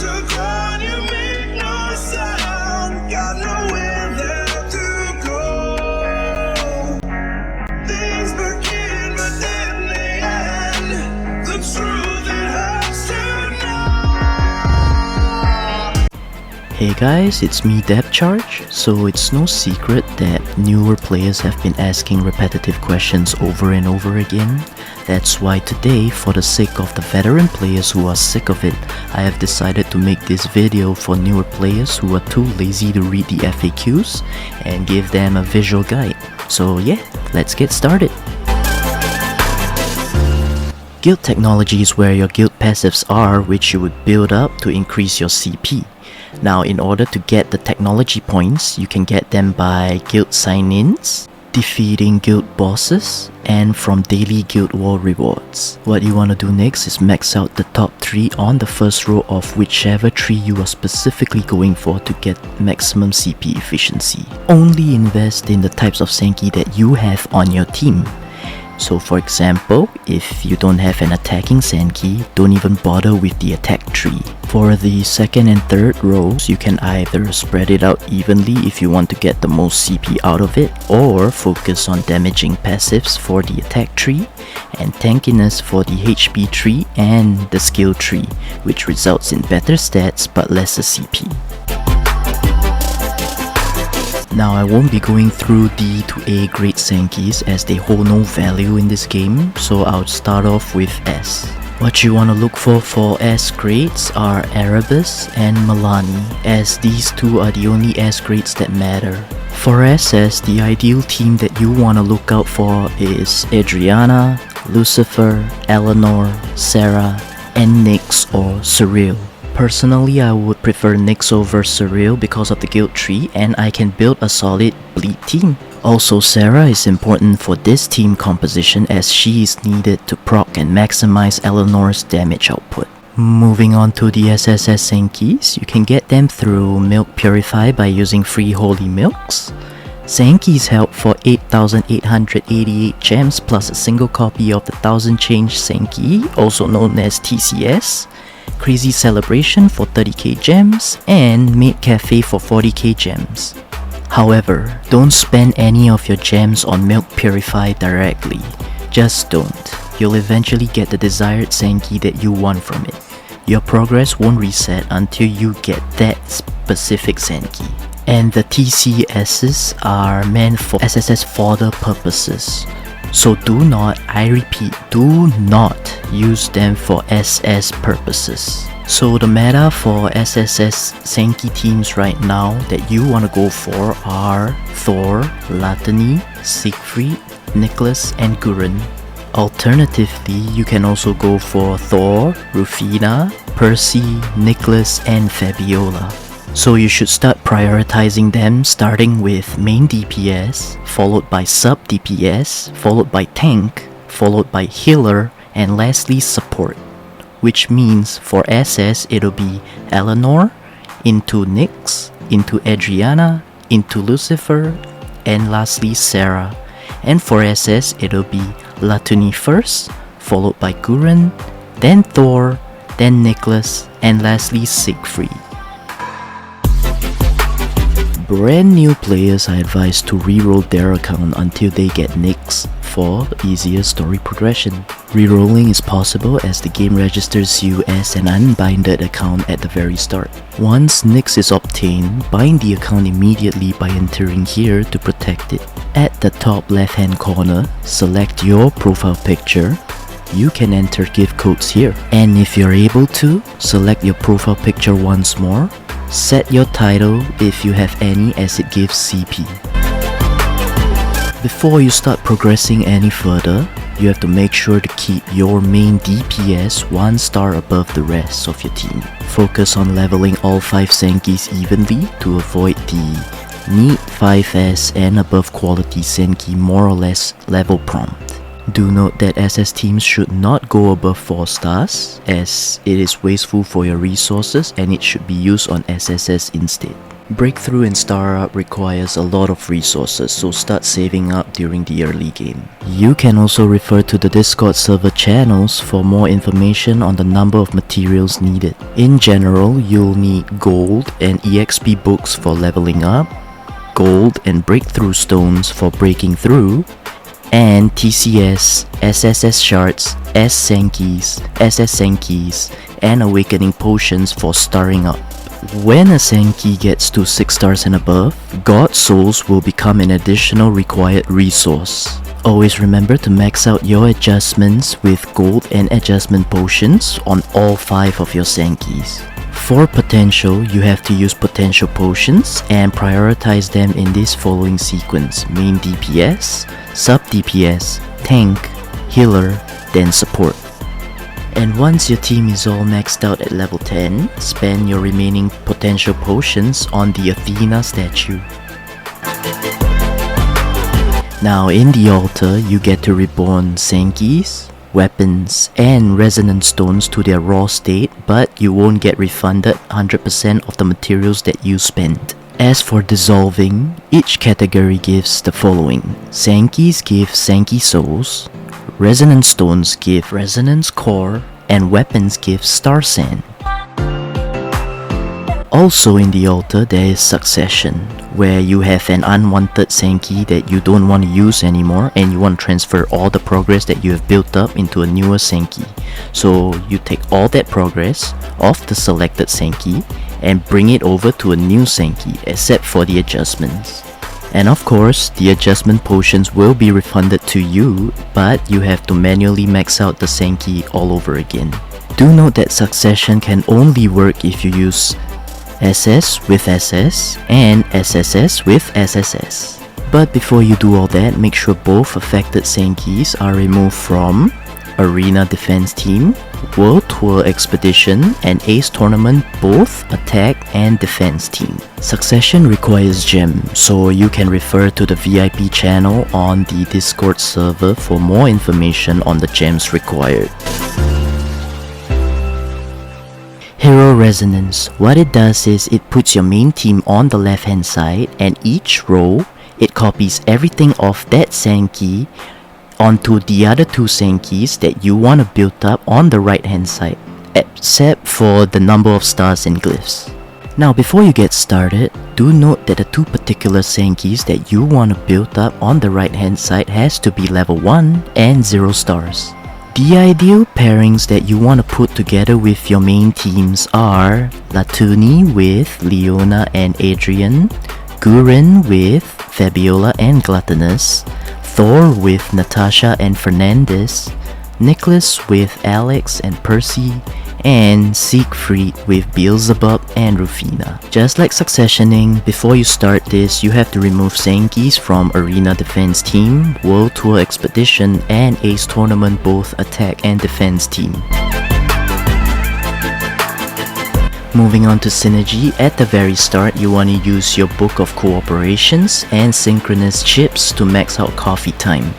underground, you make no sound. Got nowhere left to go. Things begin, but then they end. The truth, it hurts to know. Hey guys, it's me DepCharge. So it's no secret that newer players have been asking repetitive questions over and over again. That's why today, for the sake of the veteran players who are sick of it, I have decided to make this video for newer players who are too lazy to read the FAQs and give them a visual guide. So yeah, let's get started. Guild technology is where your guild passives are, which you would build up to increase your CP. Now, in order to get the technology points, you can get them by guild sign-ins, defeating guild bosses, and from daily guild war rewards. What you want to do next is max out the top 3 on the first row of whichever tree you are specifically going for to get maximum CP efficiency. Only invest in the types of Senki that you have on your team. So for example, if you don't have an attacking Senki, don't even bother with the attack tree. For the second and third rows, you can either spread it out evenly if you want to get the most CP out of it, or focus on damaging passives for the attack tree, and tankiness for the HP tree and the skill tree, which results in better stats but lesser CP. Now, I won't be going through D to A grade Senkis as they hold no value in this game, so I'll start off with S. What you want to look for S grades are Erebus and Milani, as these two are the only S grades that matter. For SS, the ideal team that you want to look out for is Adriana, Lucifer, Eleanor, Sarah, and Nyx or Surreal. Personally, I would prefer Nyx over Surreal because of the guild tree, and I can build a solid bleed team. Also, Sarah is important for this team composition as she is needed to proc and maximize Eleanor's damage output. Moving on to the SSS Senkis, you can get them through Milk Purify by using free Holy Milks. Senkis help for 8,888 gems plus a single copy of the 1000 Change Senki, also known as TCS. Crazy Celebration for 30k gems, and Maid Cafe for 40k gems. However, don't spend any of your gems on Milk Purify directly. Just don't. You'll eventually get the desired Senki that you want from it. Your progress won't reset until you get that specific Senki. And the TCSs are meant for SSS fodder purposes. So do not, I repeat, do not use them for SS purposes. So the meta for SSS Senki teams right now that you want to go for are Thor, Latany, Siegfried, Nicholas, and Gurren. Alternatively, you can also go for Thor, Rufina, Percy, Nicholas, and Fabiola. So you should start prioritizing them, starting with main DPS, followed by sub DPS, followed by tank, followed by healer, and lastly support. Which means for SS it'll be Eleanor, into Nyx, into Adriana, into Lucifer, and lastly Sarah. And for SS it'll be Latany first, followed by Gurren, then Thor, then Nicholas, and lastly Siegfried. Brand new players are advised to reroll their account until they get Nyx for easier story progression. Rerolling is possible as the game registers you as an unbinded account at the very start. Once Nyx is obtained, bind the account immediately by entering here to protect it. At the top left hand corner, select your profile picture. You can enter gift codes here. And if you're able to, select your profile picture once more. Set your title if you have any as it gives CP. Before you start progressing any further, you have to make sure to keep your main DPS 1 star above the rest of your team. Focus on leveling all 5 Senkis evenly to avoid the need 5S and above quality Senki more or less level prompt. Do note that SS teams should not go above 4 stars as it is wasteful for your resources and it should be used on SSS instead. Breakthrough and Star Up requires a lot of resources, so start saving up during the early game. You can also refer to the Discord server channels for more information on the number of materials needed. In general, you'll need gold and EXP books for leveling up, gold and breakthrough stones for breaking through, and TCS, SSS shards, Senkis, SS Senkis, and awakening potions for starring up. When a Senki gets to 6 stars and above, God Souls will become an additional required resource. Always remember to max out your adjustments with gold and adjustment potions on all 5 of your Senkis. For potential, you have to use potential potions and prioritize them in this following sequence: main DPS, sub DPS, tank, healer, then support. And once your team is all maxed out at level 10, spend your remaining potential potions on the Athena statue. Now in the altar, you get to reborn Senkis, weapons, and resonance stones to their raw state, but you won't get refunded 100% of the materials that you spent. As for dissolving, each category gives the following: Senkis give Senki souls, resonance stones give resonance core, and weapons give star sand. Also in the altar, there is succession, where you have an unwanted Senki that you don't want to use anymore and you want to transfer all the progress that you have built up into a newer Senki. So you take all that progress of the selected Senki and bring it over to a new Senki, except for the adjustments. And of course, the adjustment potions will be refunded to you, but you have to manually max out the Senki all over again. Do note that succession can only work if you use SS with SS and SSS with SSS. But before you do all that, make sure both affected Senkis are removed from Arena Defense Team, World Tour Expedition, and Ace Tournament, both Attack and Defense Team. Succession requires gems, so you can refer to the VIP channel on the Discord server for more information on the gems required. Hero Resonance. What it does is it puts your main team on the left hand side, and each row it copies everything of that Senki onto the other 2 Senkis that you want to build up on the right hand side, except for the number of stars and glyphs. Now before you get started, do note that the 2 particular Senkis that you want to build up on the right hand side has to be level 1 and 0 stars. The ideal pairings that you want to put together with your main teams are Latuni with Leona and Adrian, Guren with Fabiola and Gluttonous, Thor with Natasha and Fernandez, Nicholas with Alex and Percy, and Siegfried with Beelzebub and Rufina. Just like successioning, before you start this, you have to remove Senkis from Arena Defense Team, World Tour Expedition, and Ace Tournament, both Attack and Defense Team. Moving on to Synergy, at the very start you want to use your Book of Cooperations and Synchronous Chips to max out Coffee Time.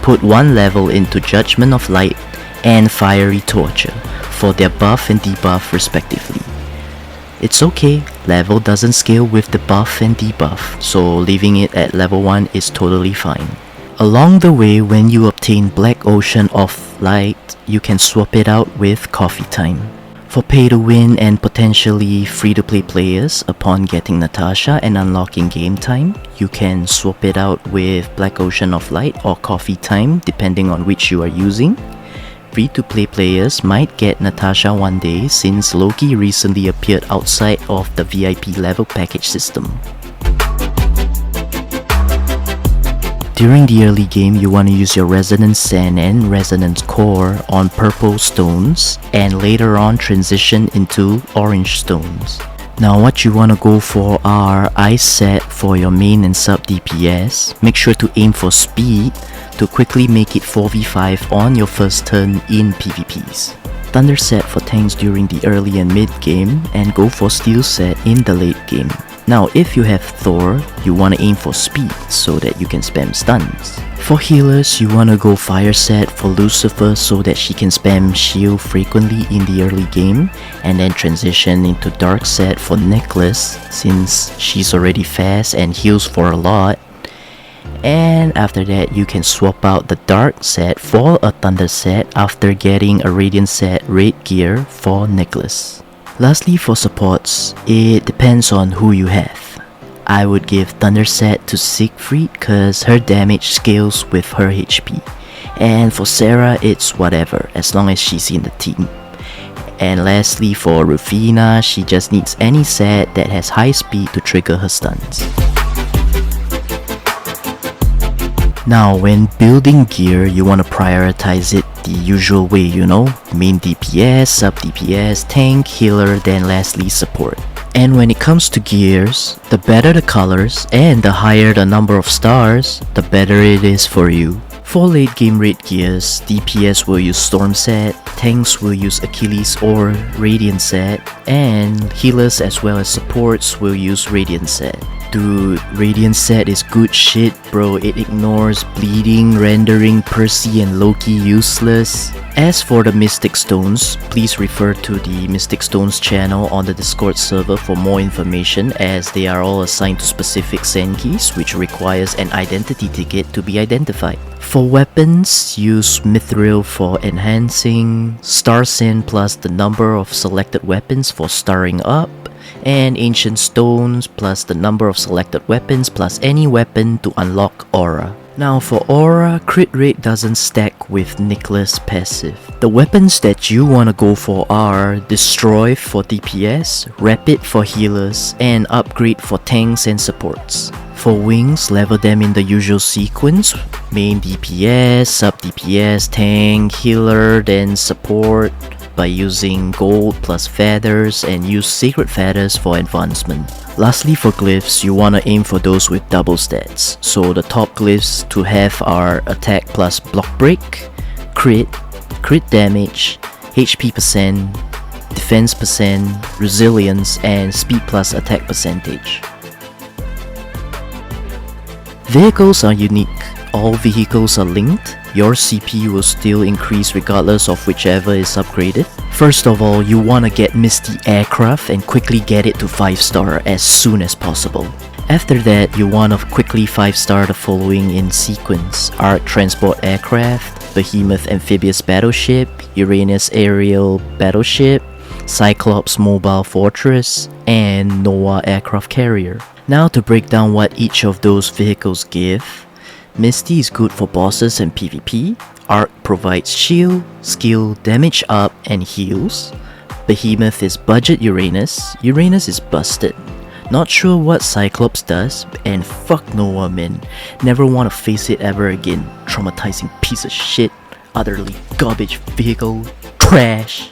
Put 1 level into Judgment of Light and Fiery Torture for their buff and debuff respectively. It's okay, level doesn't scale with the buff and debuff, so leaving it at level 1 is totally fine. Along the way, when you obtain Black Ocean of Light, you can swap it out with Coffee Time. For pay to win and potentially free to play players, upon getting Natasha and unlocking game time, you can swap it out with Black Ocean of Light or Coffee Time depending on which you are using. Free to play players might get Natasha one day since Loki recently appeared outside of the VIP level package system. During the early game, you want to use your Resonance Sand and Resonance Core on purple stones and later on transition into orange stones. Now what you want to go for are Ice Set for your main and sub DPS. Make sure to aim for speed to quickly make it 4v5 on your first turn in PvPs. Thunder Set for tanks during the early and mid game, and go for Steel Set in the late game. Now if you have Thor, you want to aim for speed so that you can spam stuns. For healers, you wanna go fire set for Lucifer so that she can spam shield frequently in the early game, and then transition into dark set for Nicholas since she's already fast and heals for a lot. And after that, you can swap out the dark set for a thunder set after getting a radiant set raid gear for Nicholas. Lastly, for supports, it depends on who you have. I would give thunder set to Siegfried cause her damage scales with her HP. And for Sarah, it's whatever as long as she's in the team. And lastly, for Rufina, she just needs any set that has high speed to trigger her stuns. Now, when building gear, you want to prioritize it the usual way, you know, main DPS, sub DPS, tank, healer, then lastly support. And when it comes to gears, the better the colors and the higher the number of stars, the better it is for you. For late game raid gears, DPS will use Storm set, tanks will use Achilles or Radiant set, and healers as well as supports will use Radiant set. Dude, Radiant set is good shit bro, it ignores bleeding, rendering, Percy and Loki useless. As for the Mystic Stones, please refer to the Mystic Stones channel on the Discord server for more information as they are all assigned to specific Senkis which requires an identity ticket to be identified. For weapons, use Mithril for enhancing, Star Sin plus the number of selected weapons for starring up, and Ancient Stones plus the number of selected weapons plus any weapon to unlock Aura. Now for Aura, crit rate doesn't stack with Nicholas passive. The weapons that you wanna go for are Destroy for DPS, Rapid for healers, and Upgrade for tanks and supports. For wings, level them in the usual sequence, main DPS, sub DPS, tank, healer, then support, by using gold plus feathers and use sacred feathers for advancement. Lastly, for glyphs, you wanna aim for those with double stats. So the top glyphs to have are attack plus block break, crit damage, HP percent, defense percent, resilience, and speed plus attack percentage. Vehicles are unique. All vehicles are linked. Your CP will still increase regardless of whichever is upgraded. First of all, you wanna get Misty Aircraft and quickly get it to 5-star as soon as possible. After that, you wanna quickly 5-star the following in sequence: Arc Transport Aircraft, Behemoth Amphibious Battleship, Uranus Aerial Battleship, Cyclops Mobile Fortress, and Noah Aircraft Carrier. Now to break down what each of those vehicles give. Misty is good for bosses and PvP, Arc provides shield, skill, damage up, and heals. Behemoth is budget Uranus is busted. Not sure what Cyclops does, and fuck Noah man, never wanna face it ever again, traumatizing piece of shit, utterly garbage vehicle, trash.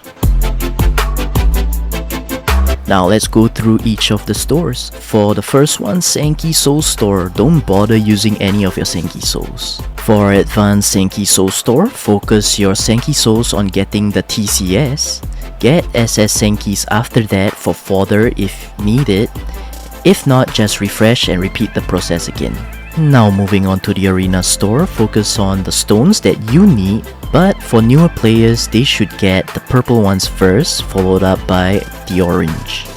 Now let's go through each of the stores. For the first one, Senki Soul Store, don't bother using any of your Senki Souls. For advanced Senki Soul Store, focus your Senki Souls on getting the TCS. Get SS Senkis after that for fodder if needed. If not, just refresh and repeat the process again. Now moving on to the Arena Store, focus on the stones that you need, but for newer players, they should get the purple ones first, followed up by the orange.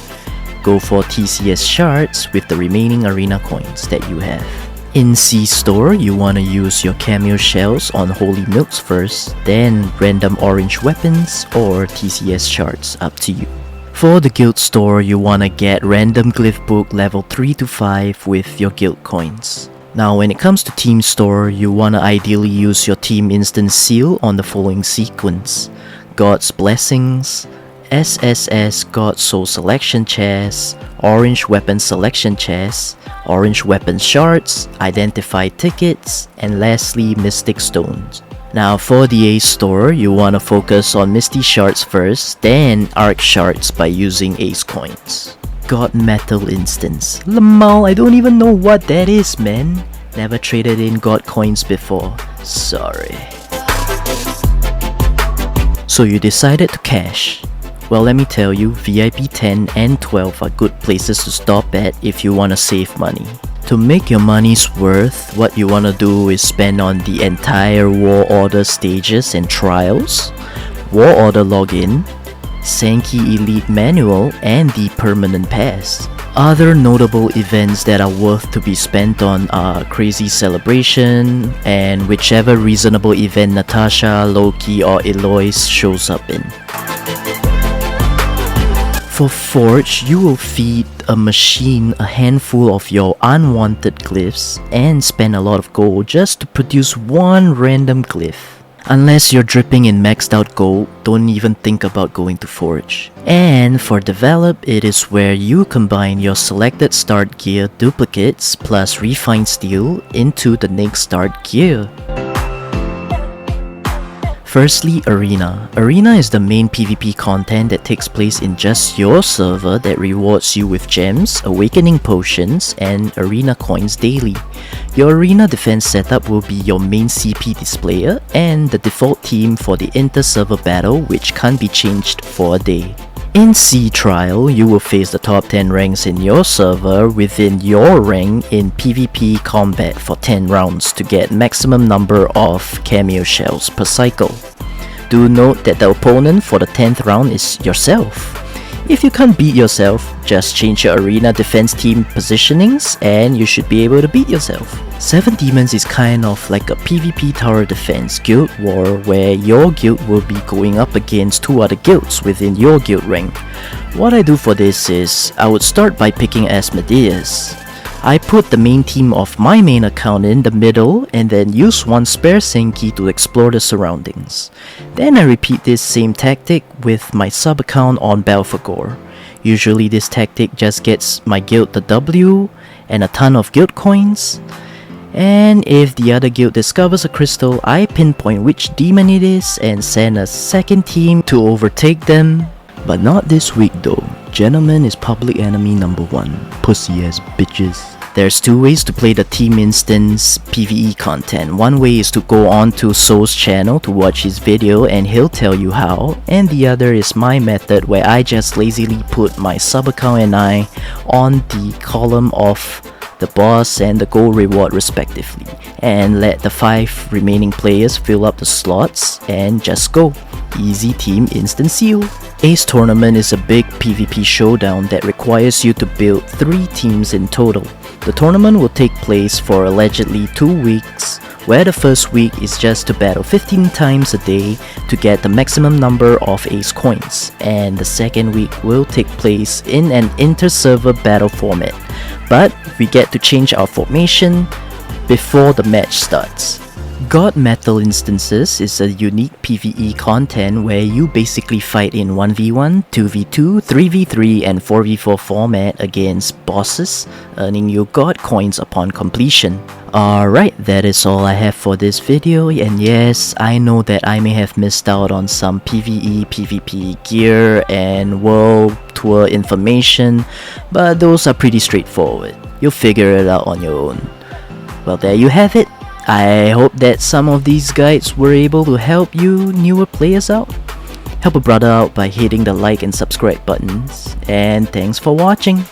Go for TCS shards with the remaining arena coins that you have. In C Store, you wanna use your cameo shells on holy milks first, then random orange weapons or TCS shards, up to you. For the Guild Store, you wanna get random glyph book level 3 to 5 with your guild coins. Now when it comes to Team Store, you wanna ideally use your team instance seal on the following sequence: God's Blessings, SSS God Soul Selection Chest, Orange Weapon Selection Chest, Orange Weapon Shards, Identified Tickets, and lastly Mystic Stones. Now for the Ace Store, you wanna focus on Misty Shards first, then Arc Shards by using Ace Coins. God Metal Instance. Lamal, I don't even know what that is, man. Never traded in God coins before. Sorry. So you decided to cash. Well, let me tell you, VIP 10 and 12 are good places to stop at if you wanna save money. To make your money's worth, what you wanna do is spend on the entire War Order stages and trials, War Order login, Senki Elite Manual, and the Permanent Pass. Other notable events that are worth to be spent on are Crazy Celebration and whichever reasonable event Natasha, Loki, or Eloise shows up in. For Forge, you will feed a machine a handful of your unwanted glyphs and spend a lot of gold just to produce one random glyph. Unless you're dripping in maxed out gold, don't even think about going to Forge. And for Develop, it is where you combine your selected start gear duplicates plus refined steel into the next start gear. Firstly, Arena. Arena is the main PvP content that takes place in just your server that rewards you with gems, awakening potions, and arena coins daily. Your arena defense setup will be your main CP displayer and the default team for the inter-server battle, which can't be changed for a day. In Sea Trial, you will face the top 10 ranks in your server within your rank in PvP combat for 10 rounds to get maximum number of cameo shells per cycle. Do note that the opponent for the 10th round is yourself. If you can't beat yourself, just change your arena defense team positionings and you should be able to beat yourself. 7 Demons is kind of like a PvP tower defense guild war where your guild will be going up against 2 other guilds within your guild rank. What I do for this is, I would start by picking Asmodeus. I put the main team of my main account in the middle and then use one spare Senki to explore the surroundings. Then I repeat this same tactic with my sub account on Belphegor. Usually this tactic just gets my guild the W and a ton of guild coins. And if the other guild discovers a crystal, I pinpoint which demon it is and send a second team to overtake them. But not this week though. Gentleman is public enemy number 1. Pussy ass bitches. There's 2 ways to play the team instance PvE content. One way is to go on to Soul's channel to watch his video and he'll tell you how, and the other is my method where I just lazily put my sub account and I on the column of the boss and the gold reward respectively, and let the 5 remaining players fill up the slots and just go. Easy team instant seal. Ace Tournament is a big PvP showdown that requires you to build 3 teams in total. The tournament will take place for allegedly 2 weeks, where the first week is just to battle 15 times a day to get the maximum number of Ace coins, and the second week will take place in an inter-server battle format, but we get to change our formation before the match starts. God Metal Instances is a unique PvE content where you basically fight in 1v1, 2v2, 3v3 and 4v4 format against bosses, earning you God coins upon completion. Alright, that is all I have for this video, and yes, I know that I may have missed out on some PvE PvP gear and world tour information, but those are pretty straightforward. You'll figure it out on your own. Well, there you have it. I hope that some of these guides were able to help you newer players out. Help a brother out by hitting the like and subscribe buttons, and thanks for watching.